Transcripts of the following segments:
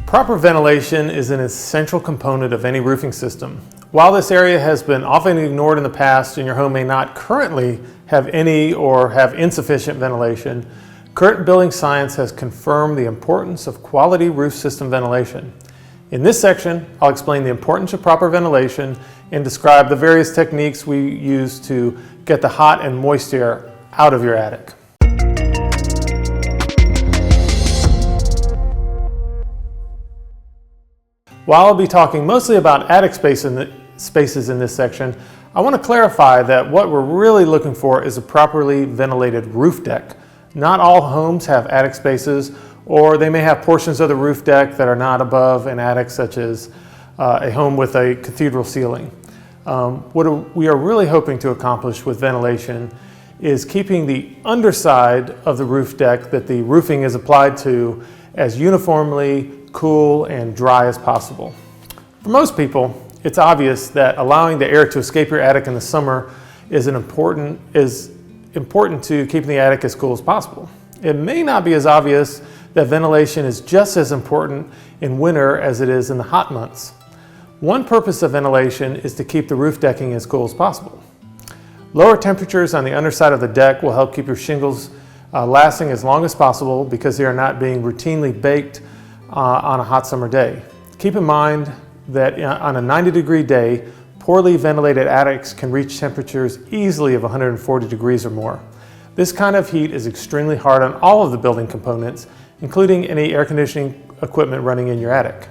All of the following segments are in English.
Proper ventilation is an essential component of any roofing system. While this area has been often ignored in the past and your home may not currently have any or have insufficient ventilation, current building science has confirmed the importance of quality roof system ventilation. In this section, I'll explain the importance of proper ventilation and describe the various techniques we use to get the hot and moist air out of your attic. While I'll be talking mostly about attic spaces in this section, I want to clarify that what we're really looking for is a properly ventilated roof deck. Not all homes have attic spaces, or they may have portions of the roof deck that are not above an attic, such as a home with a cathedral ceiling. What we are really hoping to accomplish with ventilation is keeping the underside of the roof deck that the roofing is applied to as uniformly cool and dry as possible. For most people, it's obvious that allowing the air to escape your attic in the summer is important to keeping the attic as cool as possible. It may not be as obvious that ventilation is just as important in winter as it is in the hot months. One purpose of ventilation is to keep the roof decking as cool as possible. Lower temperatures on the underside of the deck will help keep your shingles lasting as long as possible because they are not being routinely baked on a hot summer day. Keep in mind that on a 90-degree day, poorly ventilated attics can reach temperatures easily of 140 degrees or more. This kind of heat is extremely hard on all of the building components, including any air conditioning equipment running in your attic.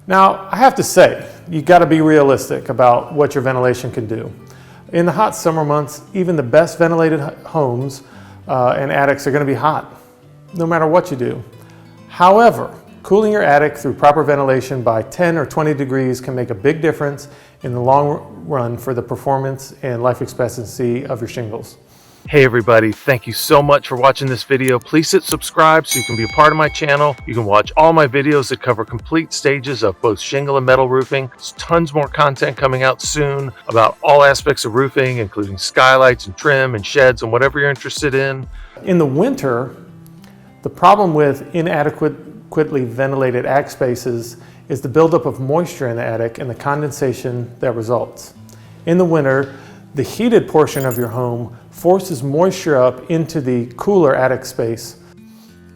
Now, I have to say, you've got to be realistic about what your ventilation can do. In the hot summer months, even the best ventilated homes and attics are going to be hot, no matter what you do. However, cooling your attic through proper ventilation by 10 or 20 degrees can make a big difference in the long run for the performance and life expectancy of your shingles. Hey everybody, thank you so much for watching this video. Please hit subscribe so you can be a part of my channel. You can watch all my videos that cover complete stages of both shingle and metal roofing. There's tons more content coming out soon about all aspects of roofing, including skylights and trim and sheds and whatever you're interested in. In the winter, the problem with inadequately ventilated attic spaces is the buildup of moisture in the attic and the condensation that results. In the winter, the heated portion of your home forces moisture up into the cooler attic space.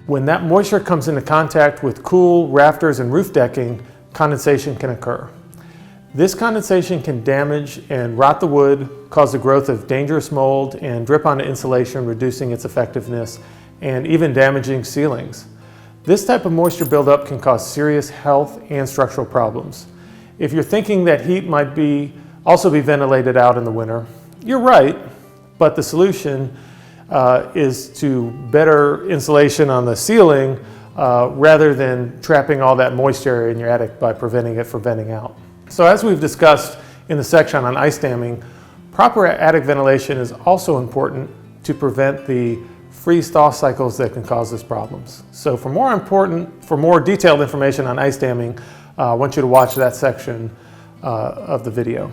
When that moisture comes into contact with cool rafters and roof decking, condensation can occur. This condensation can damage and rot the wood, cause the growth of dangerous mold, and drip onto insulation, reducing its effectiveness and even damaging ceilings. This type of moisture buildup can cause serious health and structural problems. If you're thinking that heat might also be ventilated out in the winter, you're right, but the solution is to better insulation on the ceiling rather than trapping all that moisture in your attic by preventing it from venting out. So as we've discussed in the section on ice damming, proper attic ventilation is also important to prevent the freeze-thaw cycles that can cause these problems. So for more detailed information on ice damming, I want you to watch that section of the video.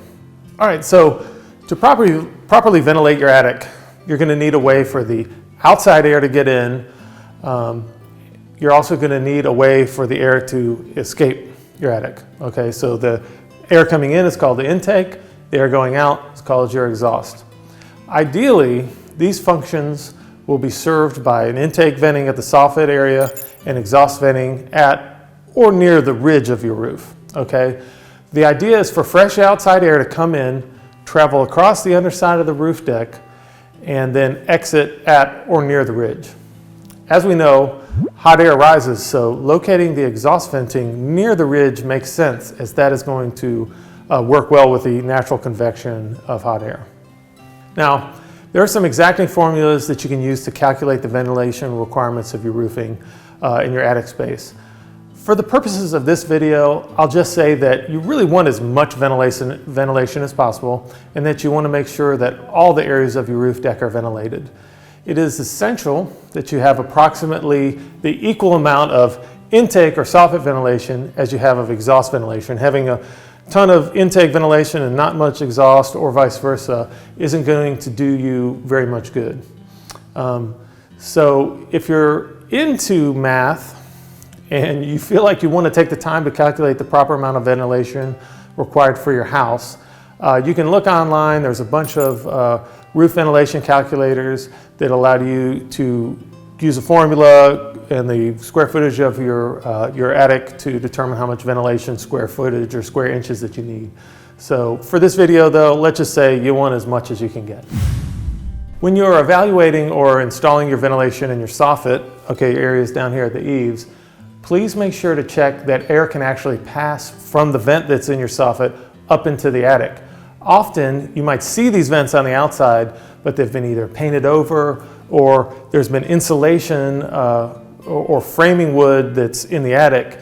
All right, so to properly ventilate your attic, you're going to need a way for the outside air to get in. You're also going to need a way for the air to escape your attic. Okay, so the air coming in is called the intake. The air going out is called your exhaust. Ideally, these functions will be served by an intake venting at the soffit area and exhaust venting at or near the ridge of your roof. Okay, the idea is for fresh outside air to come in, travel across the underside of the roof deck, and then exit at or near the ridge. As we know, hot air rises, so locating the exhaust venting near the ridge makes sense, as that is going to work well with the natural convection of hot air. Now, there are some exacting formulas that you can use to calculate the ventilation requirements of your roofing in your attic space. For the purposes of this video, I'll just say that you really want as much ventilation as possible, and that you want to make sure that all the areas of your roof deck are ventilated. It is essential that you have approximately the equal amount of intake or soffit ventilation as you have of exhaust ventilation. Having a ton of intake ventilation and not much exhaust, or vice versa, isn't going to do you very much good. So if you're into math and you feel like you want to take the time to calculate the proper amount of ventilation required for your house, you can look online. There's a bunch of roof ventilation calculators that allow you to use a formula and the square footage of your attic to determine how much ventilation square footage or square inches that you need. So for this video though, let's just say you want as much as you can get. When you're evaluating or installing your ventilation in your soffit, okay, your areas down here at the eaves, please make sure to check that air can actually pass from the vent that's in your soffit up into the attic. Often you might see these vents on the outside, but they've been either painted over or there's been insulation or framing wood that's in the attic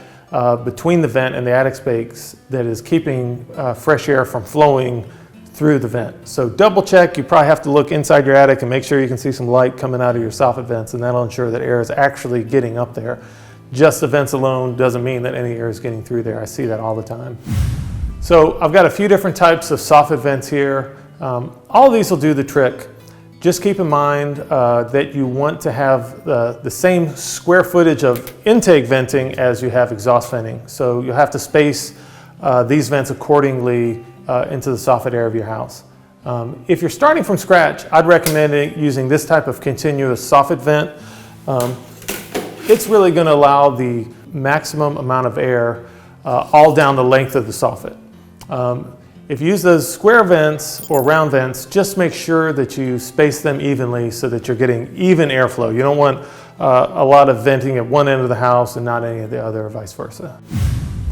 between the vent and the attic space that is keeping fresh air from flowing through the vent. So double check. You probably have to look inside your attic and make sure you can see some light coming out of your soffit vents, and that'll ensure that air is actually getting up there. Just the vents alone doesn't mean that any air is getting through there. I see that all the time. So I've got a few different types of soffit vents here. All of these will do the trick. Just keep in mind that you want to have the same square footage of intake venting as you have exhaust venting. So you'll have to space these vents accordingly into the soffit area of your house. If you're starting from scratch, I'd recommend using this type of continuous soffit vent. It's really going to allow the maximum amount of air all down the length of the soffit. If you use those square vents or round vents, just make sure that you space them evenly so that you're getting even airflow. You don't want a lot of venting at one end of the house and not any at the other, or vice versa.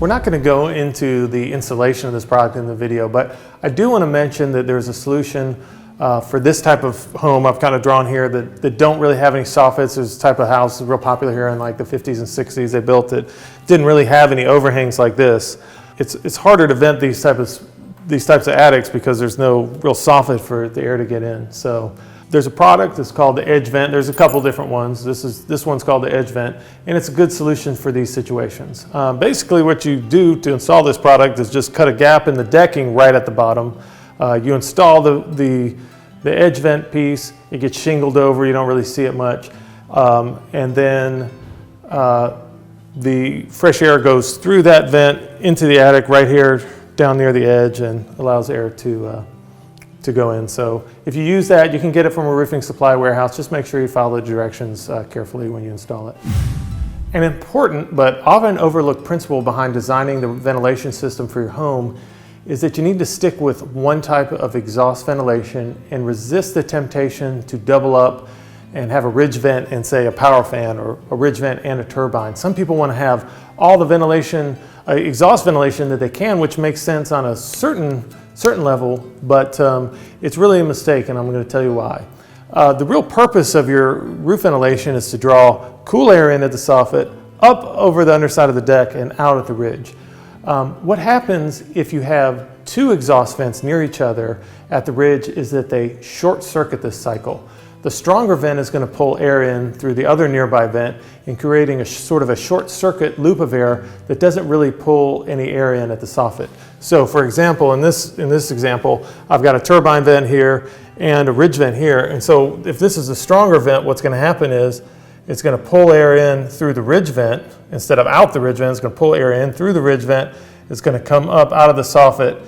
We're not going to go into the installation of this product in the video, but I do want to mention that there's a solution for this type of home I've kind of drawn here that don't really have any soffits. There's a type of house that's real popular here in like the 50s and 60s. They built it, didn't really have any overhangs like this. It's harder to vent these types of attics because there's no real soffit for the air to get in. So there's a product that's called the Edge Vent. There's a couple different ones. This one's called the Edge Vent, and it's a good solution for these situations. Basically what you do to install this product is just cut a gap in the decking right at the bottom. You install the Edge Vent piece. It gets shingled over. You don't really see it much. And then the fresh air goes through that vent into the attic right here down near the edge and allows air to go in. So if you use that, you can get it from a roofing supply warehouse. Just make sure you follow the directions carefully when you install it. An important but often overlooked principle behind designing the ventilation system for your home is that you need to stick with one type of exhaust ventilation and resist the temptation to double up and have a ridge vent and say a power fan, or a ridge vent and a turbine. Some people want to have all the ventilation, exhaust ventilation that they can, which makes sense on a certain level, but it's really a mistake, and I'm going to tell you why. The real purpose of your roof ventilation is to draw cool air in at the soffit, up over the underside of the deck, and out at the ridge. What happens if you have two exhaust vents near each other at the ridge is that they short circuit this cycle. The stronger vent is going to pull air in through the other nearby vent and creating a sort of a short circuit loop of air that doesn't really pull any air in at the soffit. So for example, in this example, I've got a turbine vent here and a ridge vent here. And so if this is a stronger vent, what's going to happen is it's going to pull air in through the ridge vent instead of out the ridge vent. It's going to pull air in through the ridge vent. It's going to come up out of the soffit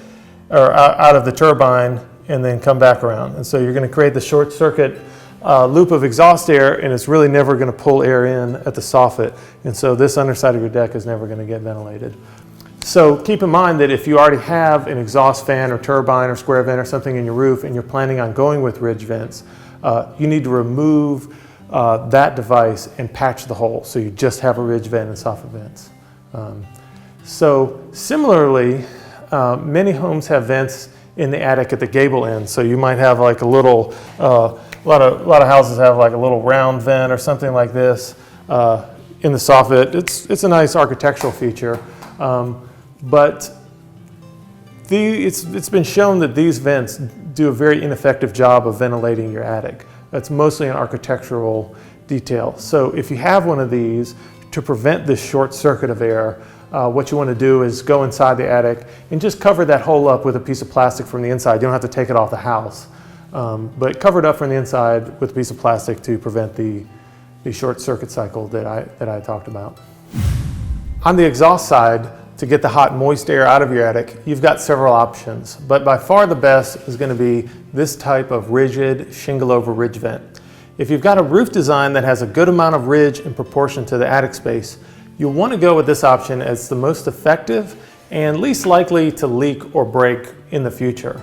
or out of the turbine and then come back around. And so you're going to create the short circuit loop of exhaust air, and it's really never going to pull air in at the soffit. And so this underside of your deck is never going to get ventilated. So keep in mind that if you already have an exhaust fan or turbine or square vent or something in your roof and you're planning on going with ridge vents, you need to remove that device and patch the hole so you just have a ridge vent and soffit vents. So similarly, many homes have vents in the attic at the gable end. So you might have like a little, a lot of houses have like a little round vent or something like this in the soffit. It's a nice architectural feature, but it's been shown that these vents do a very ineffective job of ventilating your attic. That's mostly an architectural detail. So if you have one of these, to prevent this short circuit of air, what you want to do is go inside the attic and just cover that hole up with a piece of plastic from the inside. You don't have to take it off the house, but cover it up from the inside with a piece of plastic to prevent the short circuit cycle that I talked about. On the exhaust side, to get the hot, moist air out of your attic, you've got several options, but by far the best is going to be this type of rigid shingle over ridge vent. If you've got a roof design that has a good amount of ridge in proportion to the attic space, you'll want to go with this option as the most effective and least likely to leak or break in the future.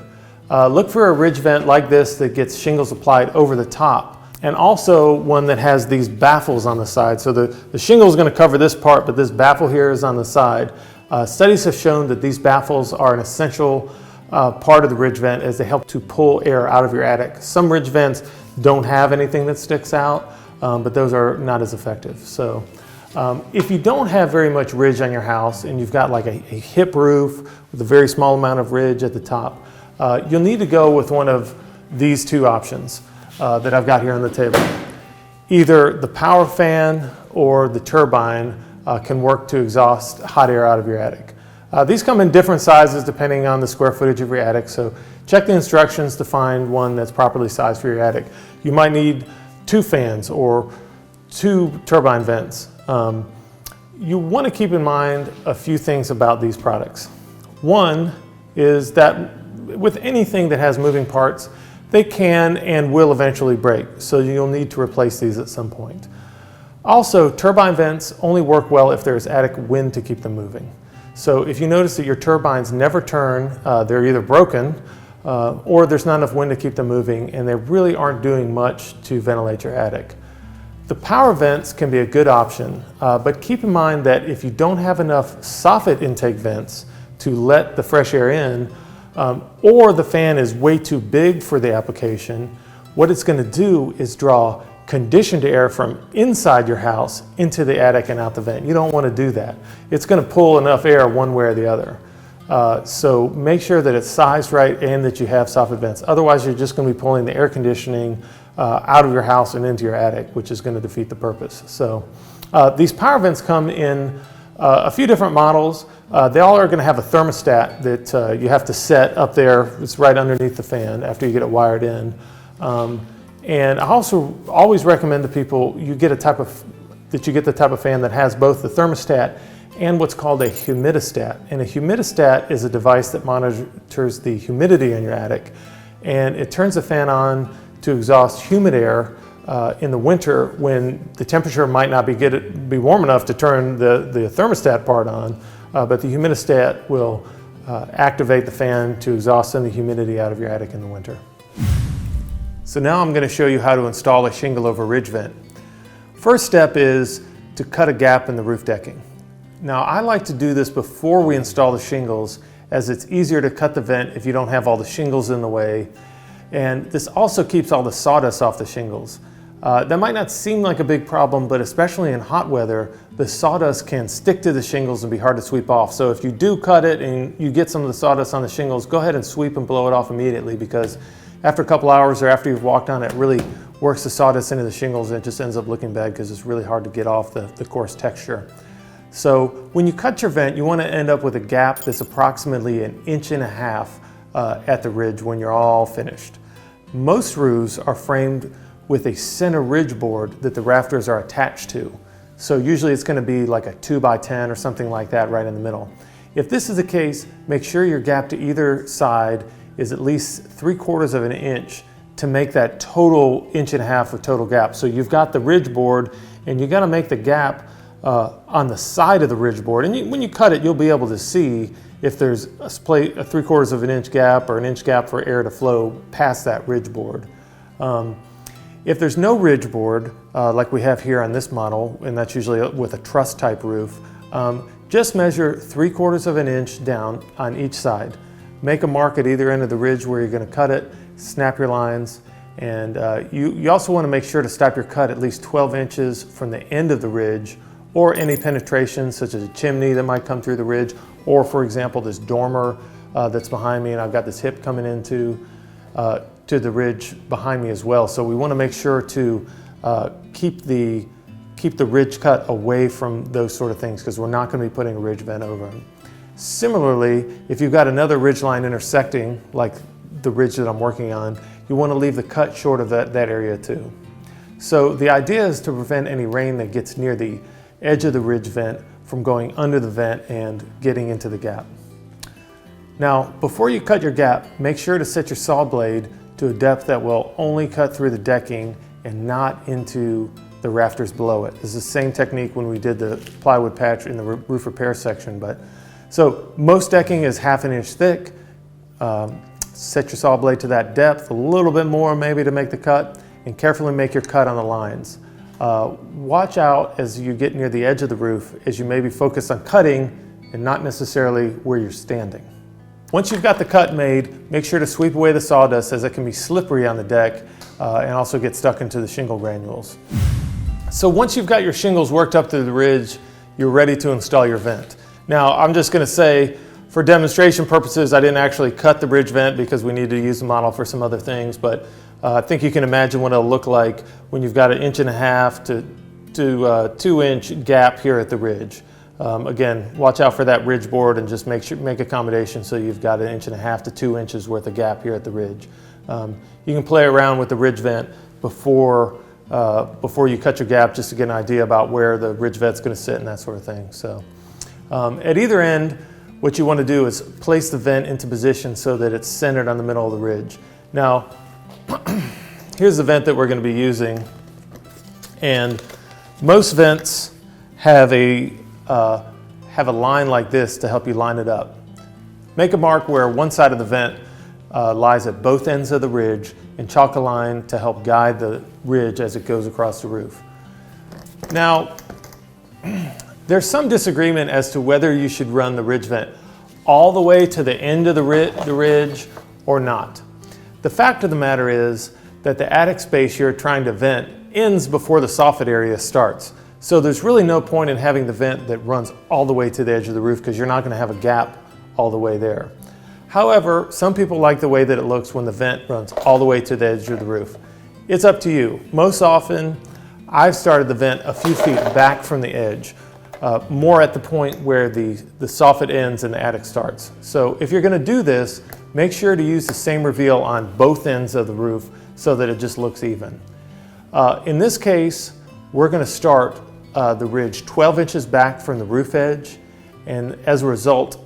Look for a ridge vent like this that gets shingles applied over the top, and also one that has these baffles on the side. So the shingle is going to cover this part, but this baffle here is on the side. Studies have shown that these baffles are an essential part of the ridge vent as they help to pull air out of your attic. Some ridge vents don't have anything that sticks out, but those are not as effective. So if you don't have very much ridge on your house and you've got like a hip roof with a very small amount of ridge at the top, you'll need to go with one of these two options that I've got here on the table. Either the power fan or the turbine can work to exhaust hot air out of your attic. These come in different sizes depending on the square footage of your attic, so check the instructions to find one that's properly sized for your attic. You might need 2 fans or 2 turbine vents. You want to keep in mind a few things about these products. One is that with anything that has moving parts, they can and will eventually break, so you'll need to replace these at some point. Also, turbine vents only work well if there's attic wind to keep them moving. So if you notice that your turbines never turn, they're either broken or there's not enough wind to keep them moving, and they really aren't doing much to ventilate your attic. The power vents can be a good option, but keep in mind that if you don't have enough soffit intake vents to let the fresh air in, or the fan is way too big for the application, what it's going to do is draw conditioned air from inside your house into the attic and out the vent. You don't want to do that. It's going to pull enough air one way or the other. So make sure that it's sized right and that you have soffit vents. Otherwise, you're just going to be pulling the air conditioning out of your house and into your attic, which is going to defeat the purpose. So these power vents come in a few different models. They all are going to have a thermostat that you have to set up there. It's right underneath the fan after you get it wired in. And I also always recommend to people you get the type of fan that has both the thermostat and what's called a humidistat. And a humidistat is a device that monitors the humidity in your attic, and it turns the fan on to exhaust humid air in the winter when the temperature might not be warm enough to turn the thermostat part on, but the humidistat will activate the fan to exhaust some of the humidity out of your attic in the winter. So now I'm going to show you how to install a shingle over ridge vent. First step is to cut a gap in the roof decking. Now I like to do this before we install the shingles, as it's easier to cut the vent if you don't have all the shingles in the way. And this also keeps all the sawdust off the shingles. That might not seem like a big problem, but especially in hot weather, the sawdust can stick to the shingles and be hard to sweep off. So if you do cut it and you get some of the sawdust on the shingles, go ahead and sweep and blow it off immediately, because after a couple hours or after you've walked on it, really works the sawdust into the shingles, and it just ends up looking bad because it's really hard to get off the coarse texture. So when you cut your vent, you want to end up with a gap that's approximately 1.5 inches at the ridge when you're all finished. Most roofs are framed with a center ridge board that the rafters are attached to. So usually it's going to be like a 2x10 or something like that right in the middle. If this is the case, make sure your gap to either side is at least 3/4 of an inch to make that total 1.5 inches of total gap. So you've got the ridge board, and you got to make the gap on the side of the ridge board. And when you cut it, you'll be able to see if there's a 3/4 of an inch gap or an inch gap for air to flow past that ridge board. If there's no ridge board, like we have here on this model, and that's usually with a truss type roof, just measure 3/4 of an inch down on each side. Make a mark at either end of the ridge where you're going to cut it, snap your lines, and you also want to make sure to stop your cut at least 12 inches from the end of the ridge, or any penetration such as a chimney that might come through the ridge, or for example this dormer that's behind me, and I've got this hip coming into to the ridge behind me as well. So we want to make sure to keep the ridge cut away from those sort of things, because we're not going to be putting a ridge vent over them. Similarly, if you've got another ridge line intersecting, like the ridge that I'm working on, you want to leave the cut short of that area too. So the idea is to prevent any rain that gets near the edge of the ridge vent from going under the vent and getting into the gap. Now, before you cut your gap, make sure to set your saw blade to a depth that will only cut through the decking and not into the rafters below it. This is the same technique when we did the plywood patch in the roof repair section. So most decking is 1/2 inch thick. Set your saw blade to that depth, a little bit more maybe to make the cut, and carefully make your cut on the lines. Watch out as you get near the edge of the roof, as you may be focused on cutting and not necessarily where you're standing. Once you've got the cut made, make sure to sweep away the sawdust, as it can be slippery on the deck and also get stuck into the shingle granules. So once you've got your shingles worked up to the ridge, you're ready to install your vent. Now, I'm just going to say, for demonstration purposes, I didn't actually cut the bridge vent because we need to use the model for some other things, but I think you can imagine what it'll look like when you've got an 1.5 to 2 inch gap here at the ridge. Again, watch out for that ridge board and just make accommodations so you've got an 1.5 to 2 inches worth of gap here at the ridge. You can play around with the ridge vent before you cut your gap, just to get an idea about where the ridge vent's going to sit and that sort of thing. So at either end, what you want to do is place the vent into position so that it's centered on the middle of the ridge. Now, here's the vent that we're going to be using, and most vents have a line like this to help you line it up. Make a mark where one side of the vent lies at both ends of the ridge, and chalk a line to help guide the ridge as it goes across the roof. Now, there's some disagreement as to whether you should run the ridge vent all the way to the end of the ridge or not. The fact of the matter is that the attic space you're trying to vent ends before the soffit area starts. So there's really no point in having the vent that runs all the way to the edge of the roof, because you're not going to have a gap all the way there. However, some people like the way that it looks when the vent runs all the way to the edge of the roof. It's up to you. Most often, I've started the vent a few feet back from the edge, more at the point where the soffit ends and the attic starts. So if you're going to do this, make sure to use the same reveal on both ends of the roof so that it just looks even. In this case, we're going to start the ridge 12 inches back from the roof edge, and as a result,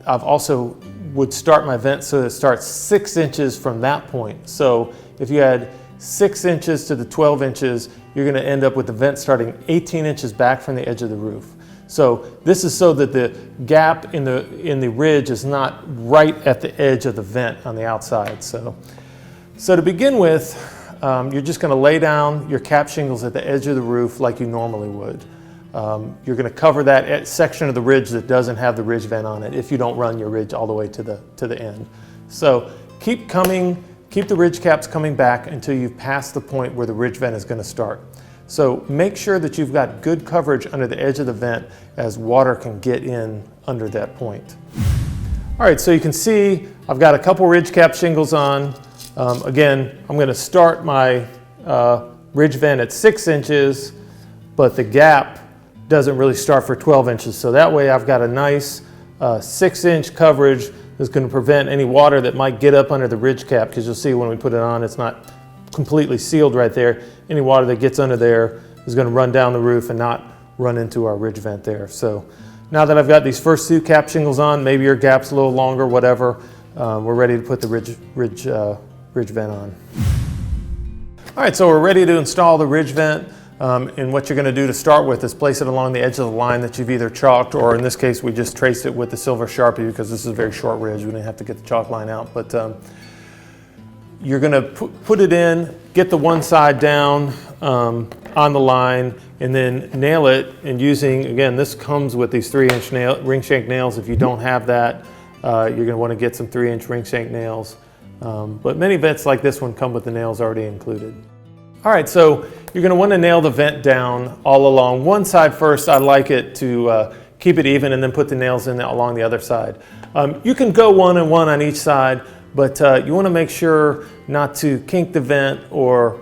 I've also would start my vent so that it starts 6 inches from that point. So if you add 6 inches to the 12 inches, you're going to end up with the vent starting 18 inches back from the edge of the roof. So this is so that the gap in the ridge is not right at the edge of the vent on the outside. So to begin with, you're just going to lay down your cap shingles at the edge of the roof like you normally would. You're going to cover that section of the ridge that doesn't have the ridge vent on it if you don't run your ridge all the way to the end. So keep the ridge caps coming back until you've passed the point where the ridge vent is going to start. So make sure that you've got good coverage under the edge of the vent, as water can get in under that point. All right, so you can see I've got a couple ridge cap shingles on. Again, I'm going to start my ridge vent at 6 inches, but the gap doesn't really start for 12 inches. So that way I've got a nice 6-inch coverage that's going to prevent any water that might get up under the ridge cap, because you'll see when we put it on, it's not completely sealed right there. Any water that gets under there is going to run down the roof and not run into our ridge vent there. So now that I've got these first 2 cap shingles on, maybe your gap's a little longer, whatever, we're ready to put the ridge vent on. All right, so we're ready to install the ridge vent. And what you're going to do to start with is place it along the edge of the line that you've either chalked, or in this case we just traced it with the silver Sharpie because this is a very short ridge. We didn't have to get the chalk line out. But you're going to put it in, get the one side down on the line, and then nail it. And using, again, this comes with these 3-inch ring shank nails. If you don't have that, you're going to want to get some 3-inch ring shank nails. But many vents like this one come with the nails already included. All right, so you're going to want to nail the vent down all along one side first. I like it to keep it even, and then put the nails in along the other side. You can go 1 and 1 on each side, but you want to make sure not to kink the vent or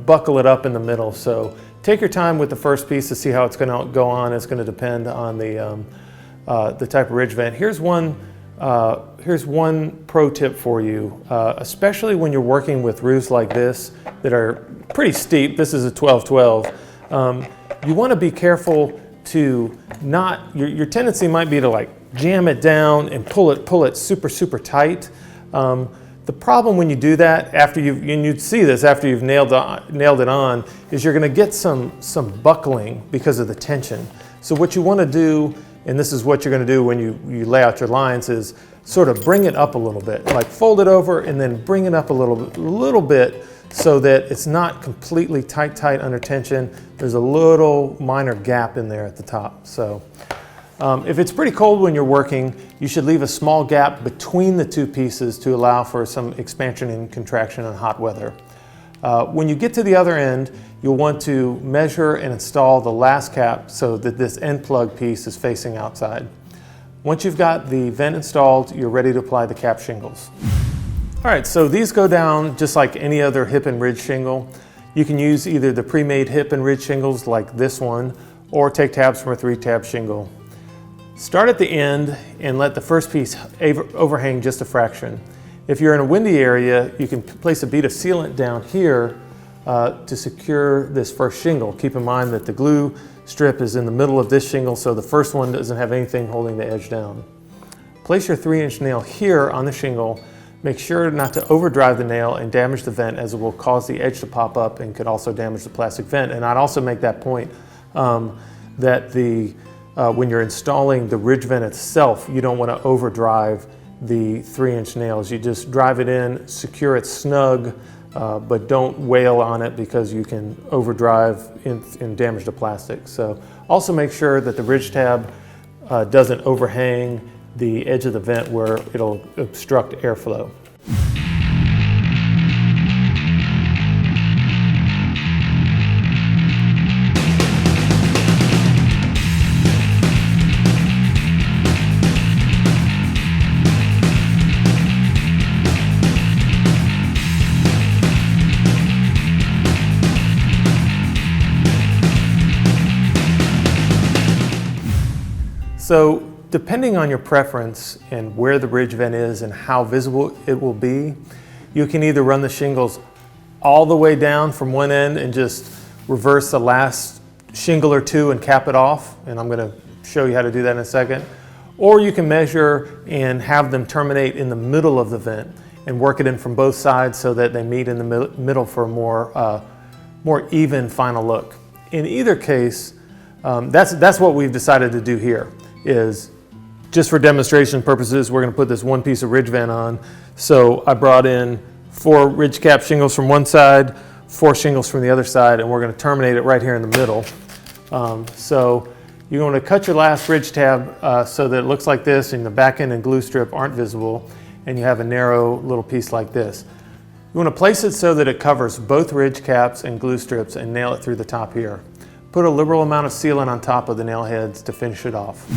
buckle it up in the middle. So take your time with the first piece to see how it's going to go on. It's going to depend on the type of ridge vent. Here's one pro tip for you, especially when you're working with roofs like this that are pretty steep. This is a 12-12. you want to be careful to not, your tendency might be to like jam it down and pull it super tight. The problem when you do that, after and you'd see this after you've nailed it on, is you're going to get some buckling because of the tension. So what you want to do, and this is what you're going to do when you lay out your lines, is sort of bring it up a little bit, like fold it over and then bring it up a little bit so that it's not completely tight under tension. There's a little minor gap in there at the top. So if it's pretty cold when you're working, you should leave a small gap between the two pieces to allow for some expansion and contraction in hot weather. When you get to the other end, you'll want to measure and install the last cap so that this end plug piece is facing outside. Once you've got the vent installed, you're ready to apply the cap shingles. All right, so these go down just like any other hip and ridge shingle. You can use either the pre-made hip and ridge shingles like this one, or take tabs from a 3-tab shingle. Start at the end and let the first piece overhang just a fraction. If you're in a windy area, you can place a bead of sealant down here to secure this first shingle. Keep in mind that the glue strip is in the middle of this shingle, so the first one doesn't have anything holding the edge down. Place your 3-inch nail here on the shingle. Make sure not to overdrive the nail and damage the vent, as it will cause the edge to pop up and could also damage the plastic vent. And I'd also make that point that when you're installing the ridge vent itself, you don't want to overdrive the 3-inch nails. You just drive it in, secure it snug, but don't wail on it because you can overdrive and damage the plastic. So also make sure that the ridge tab doesn't overhang the edge of the vent where it'll obstruct airflow. So depending on your preference and where the ridge vent is and how visible it will be, you can either run the shingles all the way down from one end and just reverse the last shingle or two and cap it off, and I'm going to show you how to do that in a second. Or you can measure and have them terminate in the middle of the vent and work it in from both sides so that they meet in the middle for a more even final look. In either case, that's what we've decided to do here. Is just for demonstration purposes, we're going to put this one piece of ridge vent on. So I brought in 4 ridge cap shingles from one side, 4 shingles from the other side, and we're going to terminate it right here in the middle. So you want to cut your last ridge tab so that it looks like this, and the back end and glue strip aren't visible, and you have a narrow little piece like this. You want to place it so that it covers both ridge caps and glue strips and nail it through the top here. Put a liberal amount of sealant on top of the nail heads to finish it off.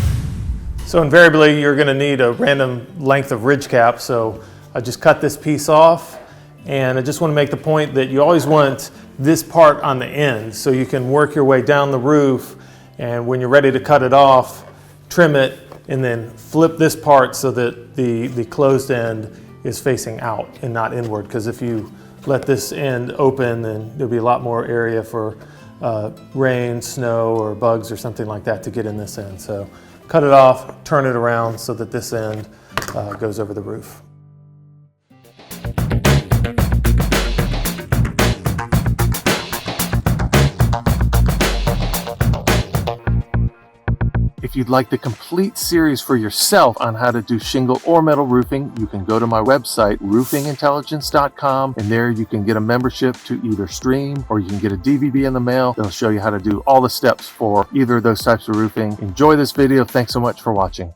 So invariably you're going to need a random length of ridge cap, so I just cut this piece off, and I just want to make the point that you always want this part on the end so you can work your way down the roof, and when you're ready to cut it off, trim it and then flip this part so that the closed end is facing out and not inward, because if you let this end open, then there'll be a lot more area for rain, snow, or bugs or something like that to get in this end. So cut it off, turn it around so that this end goes over the roof. If you'd like the complete series for yourself on how to do shingle or metal roofing, you can go to my website, RoofingIntelligence.com, and there you can get a membership to either stream or you can get a DVD in the mail that'll show you how to do all the steps for either of those types of roofing. Enjoy this video. Thanks so much for watching.